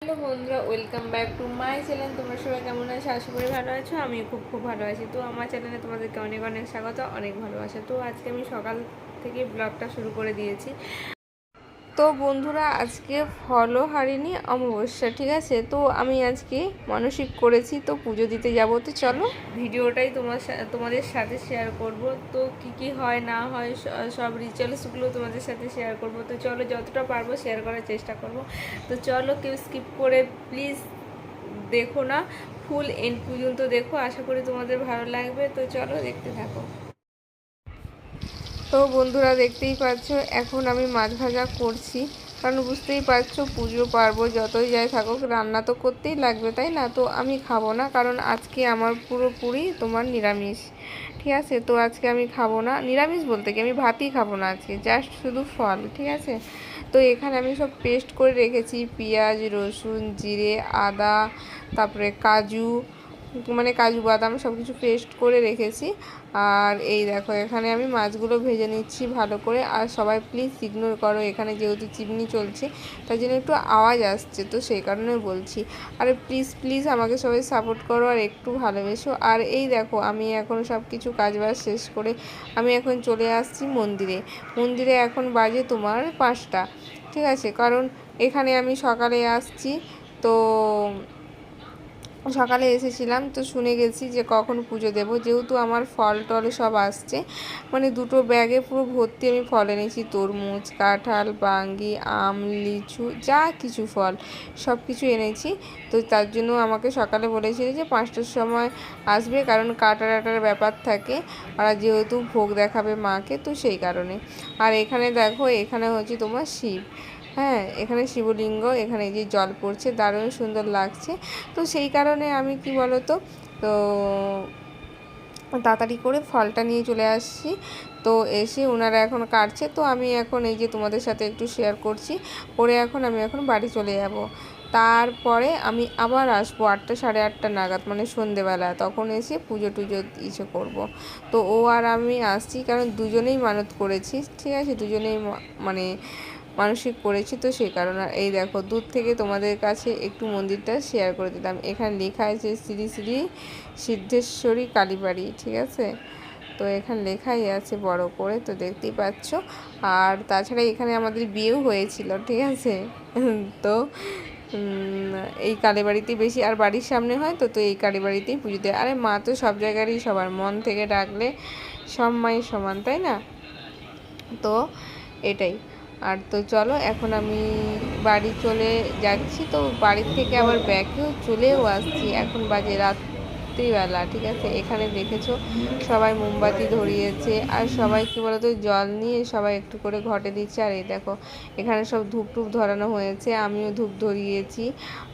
Hello বন্ধুরা, welcome back to my channel. তোমরা সবাই কেমন আছো? আশা করি ভালো আছো। আমি খুব ভালো আছি। তো আমার চ্যানেলে তোমাদেরকে অনেক অনেক স্বাগত, অনেক ভালোবাসা। তো আজকে আমি সকাল থেকে ব্লগটা শুরু করে দিয়েছি। তো বন্ধুরা, আজকে ফলহারিণী অমাবস্যা, ঠিক আছে। তো আমি আজকে মানসিক করেছি, তো পুজো দিতে যাব। তো চলো ভিডিওটাই তোমাদের সাথে শেয়ার করব। তো কি হয় না হয় সব রিচুয়ালসগুলো তোমাদের সাথে শেয়ার করব। তো চলো, যতটা পারবো শেয়ার করার চেষ্টা করব। তো চলো, কেউ স্কিপ করে প্লিজ দেখো না, ফুল এন্ড পর্যন্ত দেখো। আশা করি তোমাদের ভালো লাগবে। তো চলো, দেখতে থাকো। তো বন্ধুরা, দেখতেই পাচ্ছ এখন আমি মাছ ভাজা করছি, কারণ বুঝতেই পারছো পুজো পার্বণ যতই যাই থাকুক রান্না তো করতেই লাগবে, তাই না। তো আমি খাবো না, কারণ আজকে আমার পুরোপুরি তোমার নিরামিষ, ঠিক আছে। তো আজকে আমি খাবো না, নিরামিষ বলতে কি আমি ভাতই খাবো না আজকে, জাস্ট শুধু ফল, ঠিক আছে। তো এখানে আমি সব পেস্ট করে রেখেছি, পেঁয়াজ, রসুন, জিরে, আদা, তারপরে কাজু, মানে কাজু বাদাম সব কিছু পেস্ট করে রেখেছি। আর এই দেখো, এখানে আমি মাছগুলো ভেজে নিচ্ছি ভালো করে। আর সবাই প্লিজ ইগনোর করো, এখানে যেহেতু চিমনি চলছে তাই জন্য একটু আওয়াজ আসছে, তো সেই কারণে বলছি। আর প্লিজ প্লিজ আমাকে সবাই সাপোর্ট করো আর একটু ভালোবেসো। আর এই দেখো, আমি এখন সব কিছু কাজবাজ শেষ করে আমি এখন চলে আসছি মন্দিরে এখন বাজে তোমার 5টা, ঠিক আছে। কারণ এখানে আমি সকালে আসছি, তো সকালে এসেছিলাম, তো শুনে গেছি যে কখন পুজো দেব। যেহেতু আমার ফল টল সব আসছে, মানে 2টো ব্যাগে পুরো ভর্তি আমি ফল এনেছি, তরমুজ, কাঁঠাল, বাঙ্গি, আম, লিচু, যা কিছু ফল সব কিছু এনেছি। তো তার জন্য আমাকে সকালে বলেছিল যে 5টার সময় আসবে, কারণ কাটার ব্যাপার থাকে, আর যেহেতু ভোগ দেখাবে মাকে, তো সেই কারণে। আর এখানে দেখো, এখানে হচ্ছে তোমার শিব, হ্যাঁ, এখানে শিবলিঙ্গ, এখানে যে জল পড়ছে দারুণ সুন্দর লাগছে। তো সেই কারণে আমি কি বলো তো তাড়াতাড়ি করে ফলটা নিয়ে চলে আসছি। তো এসে ওনারা এখন কাটছে, তো আমি এখন এই যে তোমাদের সাথে একটু শেয়ার করছি, করে আমি এখন বাড়ি চলে যাব। তারপরে আমি আবার আসবো 8টা 8:30 নাগাদ, মানে সন্ধেবেলা, তখন এসে পুজো টুজো ইসে করব। তো ও আর আমি আসছি, কারণ দুজনেই মানত করেছি, ঠিক আছে, দুজনেই মানে মানসিক করেছি, তো সেই কারণে। এই দেখো, দূর থেকে তোমাদের কাছে একটু মন্দিরটা শেয়ার করে দিলাম। এখানে লেখা আছে শ্রী শ্রী সিদ্ধেশ্বরী কালীবাড়ি, ঠিক আছে। তো এখানে লেখাই আছে বড় করে, তো দেখতেই পাচ্ছ। আর তাছাড়া এখানে আমাদের বিয়েও হয়েছিল, ঠিক আছে। তো এই কালীবাড়িতেই বেশি, আর বাড়ির সামনে হয়, তো এই কালীবাড়িতেই পুজো দেয়। আরে মা তো সব জায়গারই সবার, মন থেকে ডাকলে সব মাই সমান, তাই না। তো এটাই। আর তো চলো, এখন আমি বাড়ি চলে যাচ্ছি। তো বাড়ির থেকে আবার ব্যাকেও চলেও আসছি, এখন বাজে রাত্রিবেলা, ঠিক আছে। এখানে দেখেছো সবাই মোমবাতি ধরিয়েছে, আর সবাই কী বলতো জল নিয়ে সবাই একটু করে ঘটে দিচ্ছে। আর এই দেখো, এখানে সব ধূপ টুপ ধরানো হয়েছে, আমিও ধূপ ধরিয়েছি।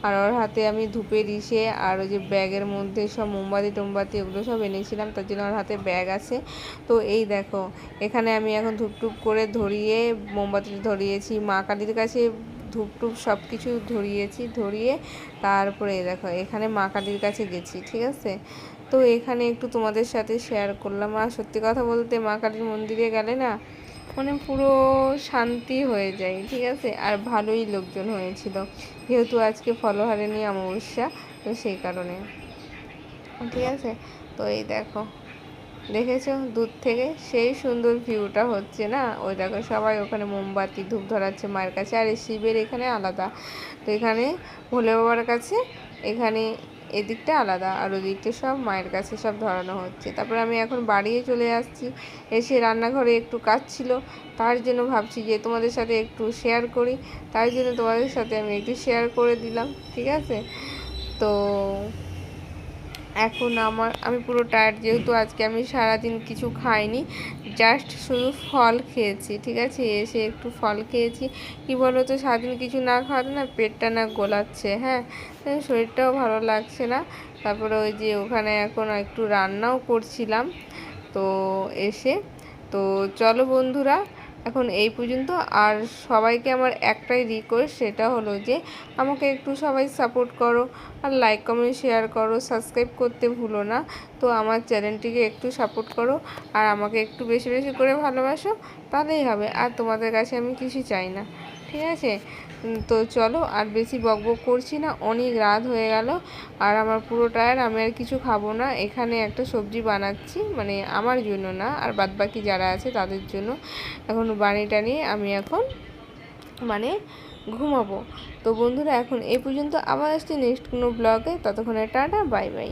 আর ওর হাতে আমি ধূপের ইসে, আর ওই যে ব্যাগের মধ্যে সব মোমবাতি টোমবাতি ওগুলো সব এনেছিলাম, তার জন্য ওর হাতে ব্যাগ আছে। তো এই দেখো, এখানে আমি এখন ধূপ টুপ করে ধরিয়ে মোমবাতি ধরিয়েছি, মা কালীর কাছে ধূপ টুপ সব কিছু ধরিয়ে তারপরে দেখো এখানে মা কালীর কাছে গেছি, ঠিক আছে। তো এখানে একটু তোমাদের সাথে শেয়ার করলাম। আর সত্যি কথা বলতে মা কালীর মন্দিরে গেলে না, মানে পুরো শান্তি হয়ে যায়, ঠিক আছে। আর ভালোই লোকজন হয়েছিল, যেহেতু আজকে ফলহারিণী অমাবস্যা, তো সেই কারণে, ঠিক আছে। তো এই দেখো, দেখেছো দূর থেকে সেই সুন্দর ভিউটা হচ্ছে না। ওই দেখো সবাই ওখানে মোমবাতি ধূপ ধরাচ্ছে মায়ের কাছে। আর এই শিবের এখানে আলাদা, তো এখানে ভোলে বাবার কাছে, এখানে এদিকটা আলাদা, আর ওদিকটা সব মায়ের কাছে সব ধরানো হচ্ছে। তারপরে আমি এখন বাড়িয়ে চলে আসছি, এসে রান্নাঘরে একটু কাজ ছিল, তার জন্য ভাবছি যে তোমাদের সাথে একটু শেয়ার করি, তাই জন্য তোমাদের সাথে আমি একটু শেয়ার করে দিলাম, ঠিক আছে। তো এখন আমি পুরো টায়ার্ড, যেহেতু আজকে আমি সারাদিন কিছু খাইনি, জাস্ট শুধু ফল খেয়েছি, ঠিক আছে। এসে একটু ফল খেয়েছি, কি বলো তো সারাদিন কিছু না খাওয়াতে না পেটটা না গোলাচ্ছে, হ্যাঁ, শরীরটাও ভালো লাগছে না। তারপরে ওই যে ওখানে এখন একটু রান্নাও করছিলাম, তো এসে। তো চলো বন্ধুরা, এখন এই পর্যন্ত। আর সবাইকে আমার একটাই রিকোয়েস্ট, সেটা হলো যে আমাকে একটু সবাই সাপোর্ট করো, আর লাইক কমেন্ট শেয়ার করো, সাবস্ক্রাইব করতে ভুলো না। তো আমার চ্যানেলটিকে একটু সাপোর্ট করো, আর আমাকে একটু বেশি বেশি করে ভালোবাসো, তাহলেই হবে। আর তোমাদের কাছে আমি কিছু চাই না, ঠিক আছে। তো চলো আর বেশি বকবক করছি না, অনেক রাত হয়ে গেল আর আমার পুরো টায়ার, আমি আর কিছু খাবো না। এখানে একটা সবজি বানাচ্ছি, মানে আমার জন্য না, আর বাদবাকি যারা আছে তাদের জন্য। এখন বানিটা নিয়ে আমি এখন মানে ঘুমাবো। তো বন্ধুরা এখন এই পর্যন্ত, আবার আসছি নেক্সট কোনো ব্লগে। ততক্ষণে টাটা, বাই বাই।